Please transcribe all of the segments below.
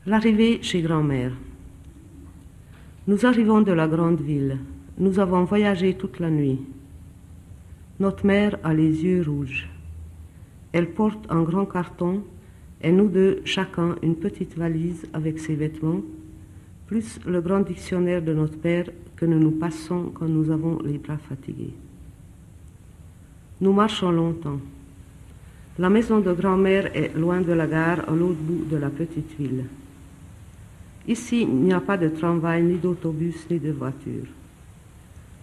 L'arrivée chez grand-mère. Nous arrivons de la grande ville. Nous avons voyagé toute la nuit. Notre mère a les yeux rouges. Elle porte un grand carton et nous deux, chacun, une petite valise avec ses vêtements, plus le grand dictionnaire de notre père que nous nous passons quand nous avons les bras fatigués. Nous marchons longtemps. La maison de grand-mère est loin de la gare, à l'autre bout de la petite ville. Ici, il n'y a pas de tramway, ni d'autobus, ni de voiture.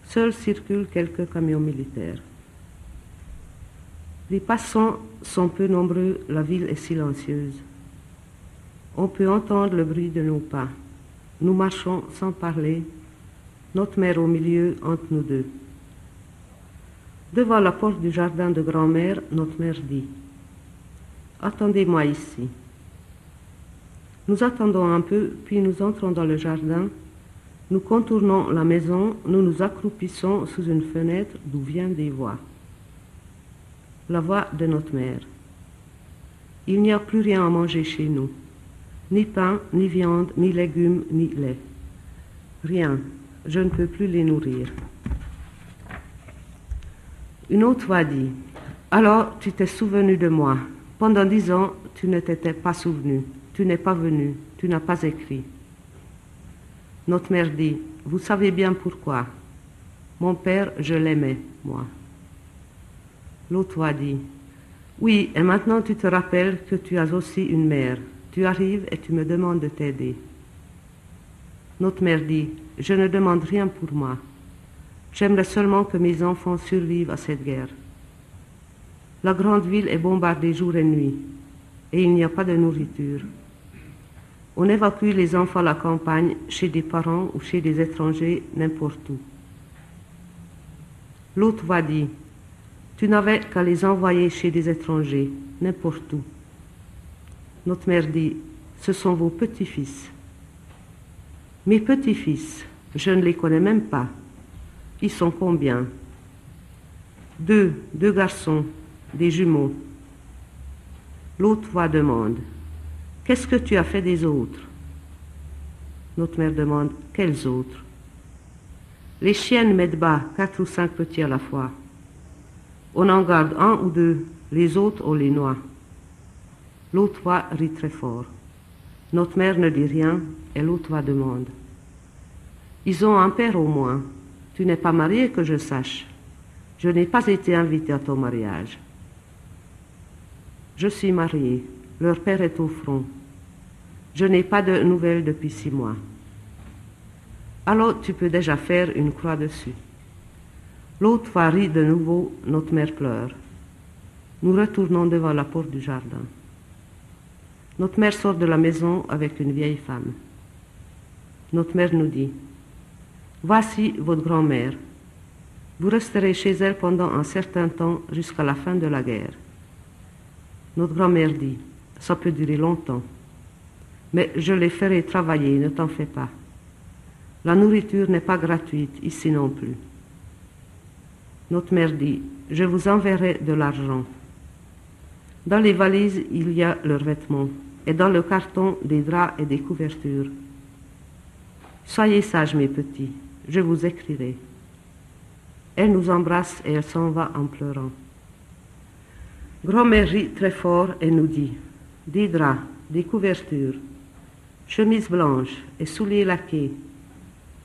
Seuls circulent quelques camions militaires. Les passants sont peu nombreux, la ville est silencieuse. On peut entendre le bruit de nos pas. Nous marchons sans parler, notre mère au milieu entre nous deux. Devant la porte du jardin de grand-mère, notre mère dit « Attendez-moi ici ». Nous attendons un peu, puis nous entrons dans le jardin. Nous contournons la maison, nous nous accroupissons sous une fenêtre d'où viennent des voix. La voix de notre mère. Il n'y a plus rien à manger chez nous. Ni pain, ni viande, ni légumes, ni lait. Rien. Je ne peux plus les nourrir. Une autre voix dit « Alors tu t'es souvenu de moi. Pendant 10 ans, tu ne t'étais pas souvenu. Tu n'es pas venu. Tu n'as pas écrit. » Notre mère dit « Vous savez bien pourquoi. Mon père, je l'aimais, moi. » L'autre voix dit « Oui, et maintenant tu te rappelles que tu as aussi une mère. Tu arrives et tu me demandes de t'aider. » Notre mère dit « Je ne demande rien pour moi. J'aimerais seulement que mes enfants survivent à cette guerre. La grande ville est bombardée jour et nuit, et il n'y a pas de nourriture. On évacue les enfants à la campagne, chez des parents ou chez des étrangers, n'importe où. » L'autre voix dit « Tu n'avais qu'à les envoyer chez des étrangers, n'importe où. » Notre mère dit « Ce sont vos petits-fils. » « Mes petits-fils, je ne les connais même pas. Ils sont combien? 2 garçons, des jumeaux. » L'autre voix demande « Qu'est-ce que tu as fait des autres? » Notre mère demande « Quels autres? » Les chiennes mettent bas 4 ou 5 petits à la fois. On en garde 1 ou 2, les autres on les noie. L'autre voix rit très fort. Notre mère ne dit rien et l'autre voix demande « Ils ont un père au moins. Tu n'es pas marié que je sache. Je n'ai pas été invitée à ton mariage. » Je suis mariée. Leur père est au front. Je n'ai pas de nouvelles depuis 6 mois. Alors tu peux déjà faire une croix dessus. L'autre voix rit de nouveau, notre mère pleure. Nous retournons devant la porte du jardin. Notre mère sort de la maison avec une vieille femme. Notre mère nous dit « Voici votre grand-mère. Vous resterez chez elle pendant un certain temps jusqu'à la fin de la guerre. » Notre grand-mère dit « Ça peut durer longtemps. Mais je les ferai travailler, ne t'en fais pas. La nourriture n'est pas gratuite ici non plus. » Notre mère dit « Je vous enverrai de l'argent. » Dans les valises, il y a leurs vêtements, et dans le carton, des draps et des couvertures. Soyez sages, mes petits, je vous écrirai. Elle nous embrasse et elle s'en va en pleurant. Grand-mère rit très fort et nous dit « Des draps, des couvertures, chemise blanche et souliers laqués.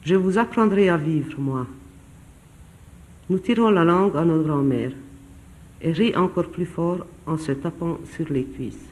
Je vous apprendrai à vivre, moi. » Nous tirons la langue à notre grand-mère et rit encore plus fort en se tapant sur les cuisses.